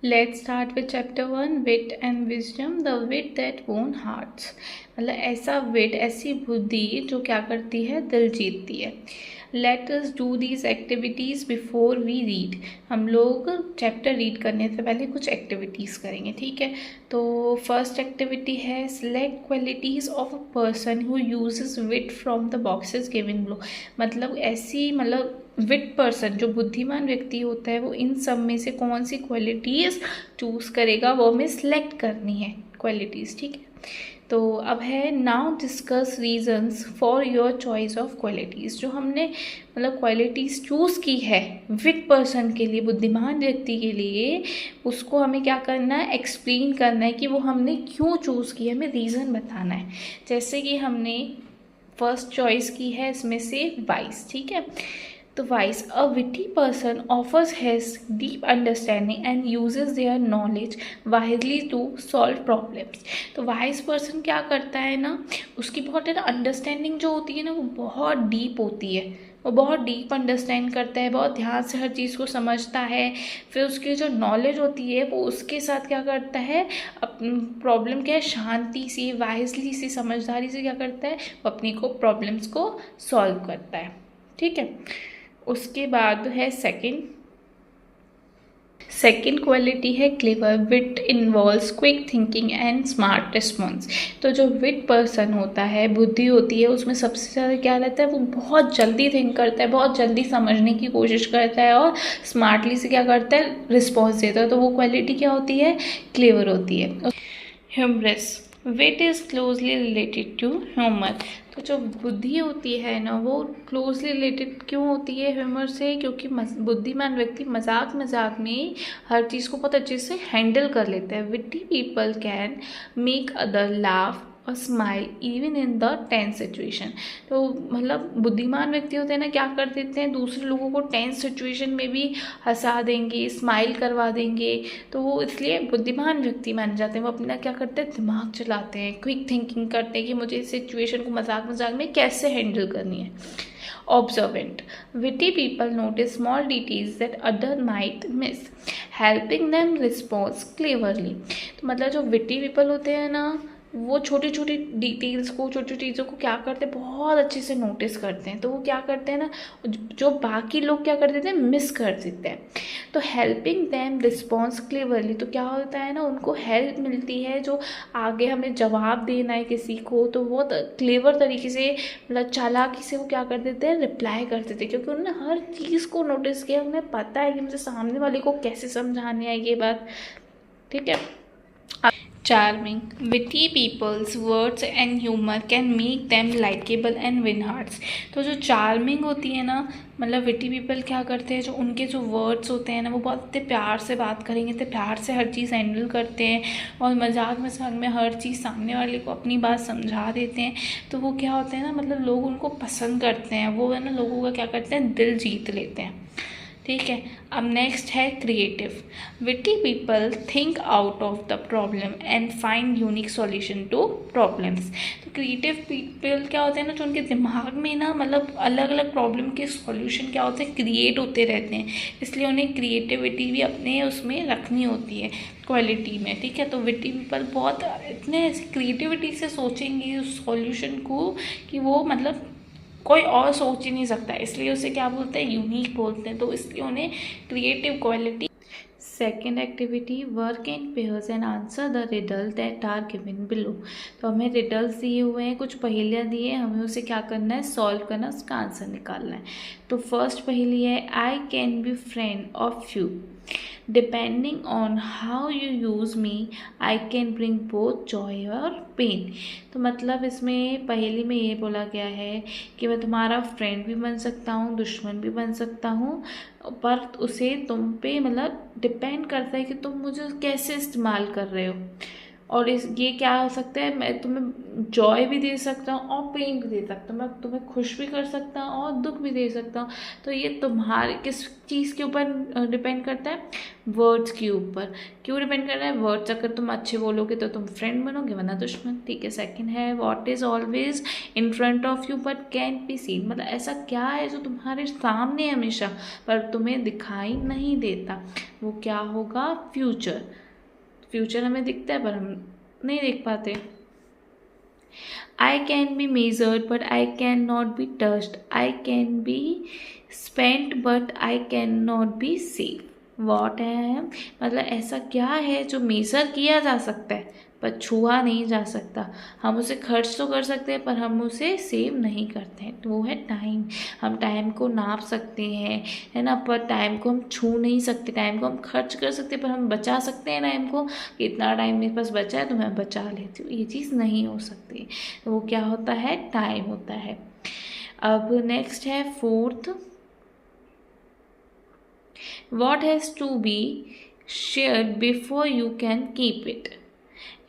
Let's start with chapter 1, wit and wisdom, the wit that won hearts। मतलब ऐसा विट, ऐसी बुद्धि जो क्या करती है, दिल जीतती है। Let us do these activities before we read। हम लोग चैप्टर रीड करने से पहले कुछ एक्टिविटीज़ करेंगे, ठीक है। तो फर्स्ट एक्टिविटी है select qualities of a person who uses wit from the boxes given below। मतलब ऐसी विट पर्सन, जो बुद्धिमान व्यक्ति होता है, वो इन सब में से कौन सी क्वालिटीज़ चूज़ करेगा, वो हमें सिलेक्ट करनी है क्वालिटीज़, ठीक है। तो अब है now discuss reasons for your choice of qualities. जो हमने क्वालिटीज़ चूज़ की है विट पर्सन के लिए, बुद्धिमान व्यक्ति के लिए, उसको हमें क्या करना है, एक्सप्लेन करना है कि वो हमने क्यों चूज़ की है, हमें रीज़न बताना है। जैसे कि हमने फर्स्ट चॉइस की है इसमें से वाइस, ठीक है। तो wise, a witty person offers has deep understanding and uses their knowledge wisely to solve problems. तो वाइस पर्सन क्या करता है ना, उसकी बहुत है ना अंडरस्टैंडिंग जो होती है ना, वो बहुत डीप होती है। वो बहुत डीप अंडरस्टैंड करता है, बहुत ध्यान से हर चीज़ को समझता है। फिर उसकी जो नॉलेज होती है वो उसके साथ क्या करता है, प्रॉब्लम क्या है, शांति से, वाइजली से, समझदारी से क्या करता है, वो अपनी को प्रॉब्लम्स को सॉल्व करता है, ठीक है। उसके बाद है सेकेंड क्वालिटी है clever. Wit involves quick thinking and smart response. तो जो विट पर्सन होता है, बुद्धि होती है, उसमें सबसे ज़्यादा क्या रहता है, वो बहुत जल्दी थिंक करता है, बहुत जल्दी समझने की कोशिश करता है और स्मार्टली से क्या करता है, रिस्पॉन्स देता है। तो वो क्वालिटी क्या होती है, क्लेवर होती है। Humorous, wit is closely related to humour. तो जो बुद्धि होती है ना, वो क्लोजली रिलेटेड क्यों होती है ह्यूमर से, क्योंकि बुद्धिमान व्यक्ति मजाक में हर चीज़ को बहुत अच्छे से हैंडल कर लेते हैं। Witty people can make other laugh और smile even in the tense situation. तो बुद्धिमान व्यक्ति होते हैं ना, क्या कर देते हैं, दूसरे लोगों को टेंस सिचुएशन में भी हंसा देंगे, स्माइल करवा देंगे। तो वो इसलिए बुद्धिमान व्यक्ति माने जाते हैं। वो अपना क्या करते हैं, दिमाग चलाते हैं, क्विक थिंकिंग करते हैं कि मुझे इस सिचुएशन को मजाक में कैसे हैंडल करनी है। Observant, witty people notice small details that other might miss, helping them respond cleverly। तो जो witty people होते हैं ना, वो छोटी छोटी डिटेल्स को, छोटी छोटी चीज़ों को क्या करते हैं, बहुत अच्छे से नोटिस करते हैं। तो वो क्या करते हैं ना, जो बाकी लोग क्या कर देते हैं, मिस कर देते हैं। तो हेल्पिंग देम रिस्पॉन्स क्लेवरली, तो क्या होता है ना, उनको हेल्प मिलती है। जो आगे हमें जवाब देना है किसी को, तो बहुत क्लेवर तरीके से, चालाकी से वो क्या कर देते हैं, रिप्लाई कर देते हैं। क्योंकि उन्होंने हर चीज़ को नोटिस किया, उन्हें पता है कि मुझे सामने वाले को कैसे समझानी है ये बात, ठीक है। Charming, witty people's words and humor can make them likable and win hearts। तो जो चार्मिंग होती है ना, विटी पीपल क्या करते हैं, जो उनके जो वर्ड्स होते हैं ना, वो बहुत इतने प्यार से बात करेंगे, इतने प्यार से हर चीज़ हैंडल करते हैं और मजाक में हर चीज़ सामने वाले को अपनी बात समझा देते हैं। तो वो क्या होते हैं ना, लोग उनको पसंद करते हैं, वो है ना, लोगों का क्या करते हैं, दिल जीत लेते हैं, ठीक है। अब नेक्स्ट है creative. Witty people think out of the problem and find unique solution to problems. तो क्रिएटिव पीपल क्या होते हैं ना, जो उनके दिमाग में ना अलग अलग प्रॉब्लम के सॉल्यूशन क्या होते हैं, क्रिएट होते रहते हैं। इसलिए उन्हें क्रिएटिविटी भी अपने उसमें रखनी होती है क्वालिटी में, ठीक है। तो विटी पीपल बहुत इतने ऐसी क्रिएटिविटी से सोचेंगे उस सॉल्यूशन को कि वो कोई और सोच ही नहीं सकता, इसलिए उसे क्या बोलते हैं, यूनिक बोलते हैं। तो इसलिए उन्हें creative quality. Second activity, work in pairs and answer the riddle that are given below. तो हमें रिडल्स दिए हुए हैं, कुछ पहेलियाँ दी हैं, हमें उसे क्या करना है, सॉल्व करना, उसका आंसर निकालना है। तो फर्स्ट पहेली है, I can be friend of you, depending on how you use me, I can bring both Joy और पेन। तो इसमें पहेली में ये बोला गया है कि मैं तुम्हारा फ्रेंड भी बन सकता हूँ, दुश्मन भी बन सकता हूँ, पर उसे तुम पे डिपेंड करता है कि तुम मुझे कैसे इस्तेमाल कर रहे हो। और इस ये क्या हो सकता है, मैं तुम्हें जॉय भी दे सकता हूँ और पेन भी दे सकता हूँ, मैं तुम्हें खुश भी कर सकता हूँ और दुख भी दे सकता हूँ। तो ये तुम्हारे किस चीज़ के ऊपर डिपेंड करता है, वर्ड्स के ऊपर। क्यों डिपेंड कर रहा है, वर्ड्स अगर तुम अच्छे बोलोगे तो तुम फ्रेंड बनोगे, वरना दुश्मन। ठीक है, सेकंड है what is always in front of you but can be seen, मतलब ऐसा क्या है जो तुम्हारे सामने हमेशा पर तुम्हें दिखाई नहीं देता, वो क्या होगा, फ्यूचर। फ्यूचर हमें दिखता है पर हम नहीं देख पाते। I can be measured but I can not be touched, I can be spent but I can not be save. What है, मतलब ऐसा क्या है जो मेज़र किया जा सकता है पर छुआ नहीं जा सकता। हम उसे खर्च तो कर सकते हैं पर हम उसे सेव नहीं करते हैं, तो वो है टाइम। हम टाइम को नाप सकते हैं, है ना, पर टाइम को हम छू नहीं सकते। टाइम को हम खर्च कर सकते हैं पर हम बचा सकते हैं टाइम को, कि इतना टाइम मेरे पास बचा है तो मैं बचा लेती हूँ, ये चीज़ नहीं हो सकती। तो वो क्या होता है, टाइम होता है। अब नेक्स्ट है fourth, what has to be shared before you can keep it।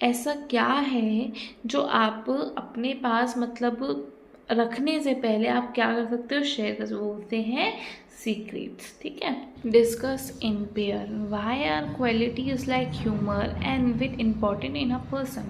ऐसा क्या है जो आप अपने पास मतलब रखने से पहले आप क्या कर सकते हो, शेयर कर सकते हो, बोलते हैं सीक्रेट्स। ठीक है, discuss in pair, why are qualities like humour and wit important in a person.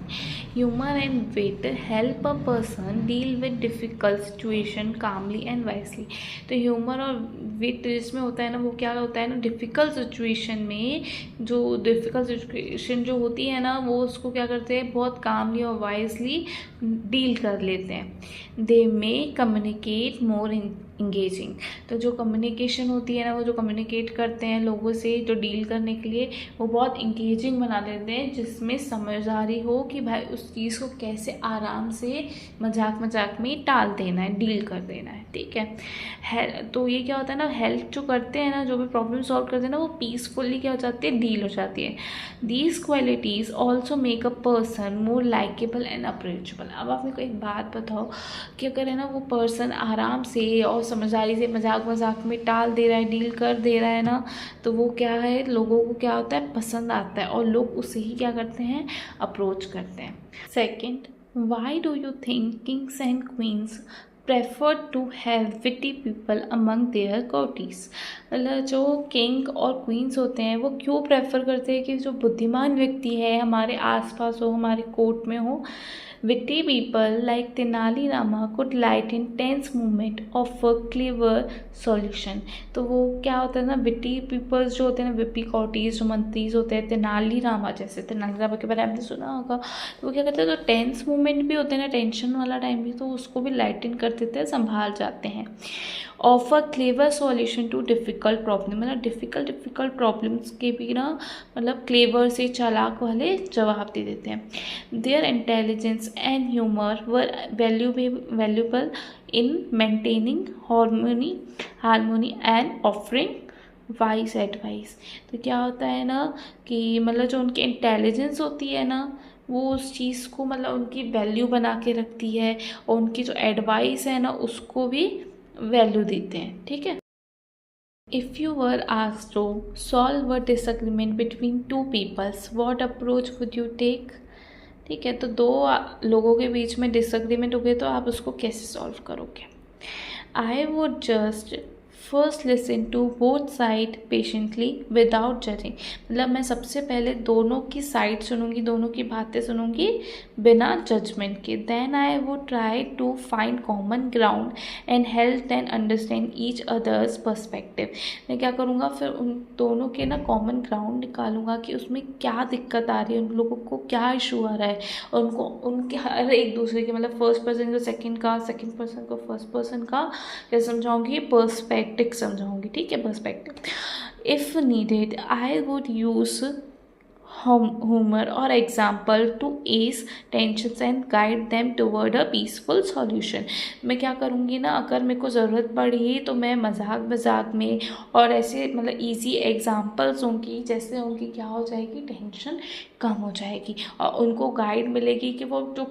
Humour and wit help a person deal with difficult situation calmly and wisely. तो ह्यूमर और विट जिसमें होता है ना, वो क्या होता है ना, डिफ़िकल्ट सिचुएशन में, जो डिफ़िकल्ट सिचुएशन जो होती है ना, वो उसको क्या करते हैं, बहुत कामली और वाइजली डील कर लेते हैं। दे मे कम्युनिकेट मोर इंगेजिंग। तो जो कम्युनिकेशन होती है ना, वो जो कम्युनिकेट करते हैं लोगों से, जो डील करने के लिए, वो बहुत इंगेजिंग बना देते हैं, जिसमें समझदारी हो कि भाई उस चीज़ को कैसे आराम से मजाक मजाक में टाल देना है, डील कर देना है। ठीक है, तो ये क्या होता है ना, हेल्प जो करते हैं ना, जो भी प्रॉब्लम सॉल्व करते हैं ना, वो पीसफुली क्या हो जाती है, डील हो जाती है। These qualities also make a person more likeable and approachable. अब आप मेरे को एक बात बताओ कि अगर है ना वो पर्सन आराम से और समझदारी से मजाक मजाक में टाल दे रहा है, डील कर दे रहा है ना, तो वो क्या है, लोगों को क्या होता है, पसंद आता है और लोग उससे ही क्या करते हैं, अप्रोच करते हैं। Second, why do you think Kings and queen's prefer to have witty people among their courtiers। मतलब जो किंग और क्वींस होते हैं वो क्यों प्रेफर करते हैं कि जो बुद्धिमान व्यक्ति है हमारे आसपास हो, हमारे कोर्ट में हो। Witty people like Tenali Rama could lighten tense moment of a clever solution। तो वो क्या होता है ना, विटी पीपल्स जो होते हैं ना, विपी कॉटीज जो मंत्रीज होते हैं, तेनाली रामा जैसे, तेनाली रामा के बारे में आपने सुना होगा। तो वो क्या करते हैं, जो टेंस मोमेंट भी होते हैं ना, टेंशन वाला टाइम भी, तो उसको भी लाइटन कर देते हैं, संभाल जाते हैं। Offer clever solution too difficult problem, मतलब डिफ़िकल्ट प्रॉब्लम्स के भी ना, मतलब क्लेवर से, चालाक वाले जवाब दे देते हैं। Their intelligence and humour were valuable in maintaining harmony and offering wise advice. तो क्या होता है ना कि मतलब जो उनकी इंटेलिजेंस होती है ना, वो उस चीज़ को मतलब उनकी वैल्यू बना के रखती है, और उनकी जो एडवाइस है ना उसको भी वैल्यू देते हैं। ठीक है, if you were asked to solve a disagreement between two peoples, what approach would you take. ठीक है, तो दो लोगों के बीच में डिसएग्रीमेंट हो गए तो आप उसको कैसे सॉल्व करोगे। I would just first listen to both side patiently without judging. मतलब मैं सबसे पहले दोनों की साइड सुनूंगी, दोनों की बातें सुनूंगी बिना जजमेंट के। Then I would try to find common ground and help and understand each other's perspective. मैं क्या करूँगा, फिर उन दोनों के ना कॉमन ग्राउंड निकालूंगा कि उसमें क्या दिक्कत आ रही है, उन लोगों को क्या इशू आ रहा है, और उनको उनके हर एक दूसरे के, मतलब फर्स्ट पर्सन को सेकंड का, सेकंड पर्सन को फर्स्ट पर्सन का क्या समझाऊंगी, पर्सपेक्टिव समझाऊंगी। ठीक है, perspective. If needed I would use humor or example to ease tensions and guide them toward a peaceful solution। मैं क्या करूँगी ना, अगर मेरे को ज़रूरत पड़ी तो मैं मजाक में और ऐसे मतलब इजी एग्जांपल्स दूँगी, जैसे उनकी क्या हो जाएगी, टेंशन कम हो जाएगी, और उनको गाइड मिलेगी कि वो जो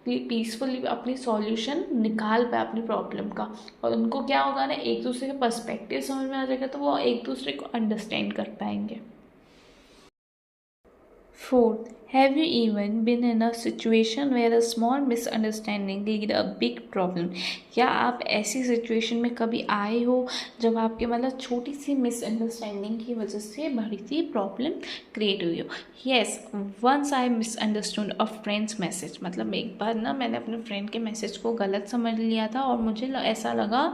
पीसफुली अपनी सॉल्यूशन निकाल पाए अपनी प्रॉब्लम का। और उनको क्या होगा ना, एक दूसरे का पर्सपेक्टिव समझ में आ जाएगा, तो वो एक दूसरे को अंडरस्टैंड कर पाएंगे। Fourth, Have you even been in a situation where a small misunderstanding lead a big problem? क्या आप ऐसी सिचुएशन में कभी आए हो जब आपके मतलब छोटी सी मिसअंडरस्टैंडिंग की वजह से बड़ी सी प्रॉब्लम क्रिएट हुई हो? Yes, once I misunderstood a friend's message. मतलब एक बार ना मैंने अपने फ्रेंड के मैसेज को गलत समझ लिया था और मुझे ऐसा लगा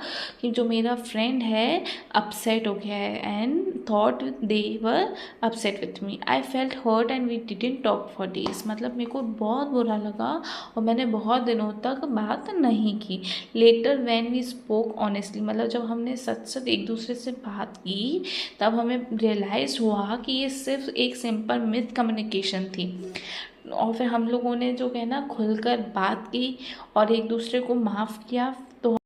कि जो मेरा फ्रेंड है अपसेट हो गया है and thought they were upset with me. I felt hurt and we didn't talk for days. मतलब मेरे को बहुत बुरा लगा और मैंने बहुत दिनों तक बात नहीं की। Later when we spoke honestly, मतलब जब हमने सच सच एक दूसरे से बात की तब हमें रियलाइज़ हुआ कि ये सिर्फ एक सिंपल मिस कम्युनिकेशन थी। और फिर हम लोगों ने जो है ना खुलकर बात की और एक दूसरे को माफ़ किया। तो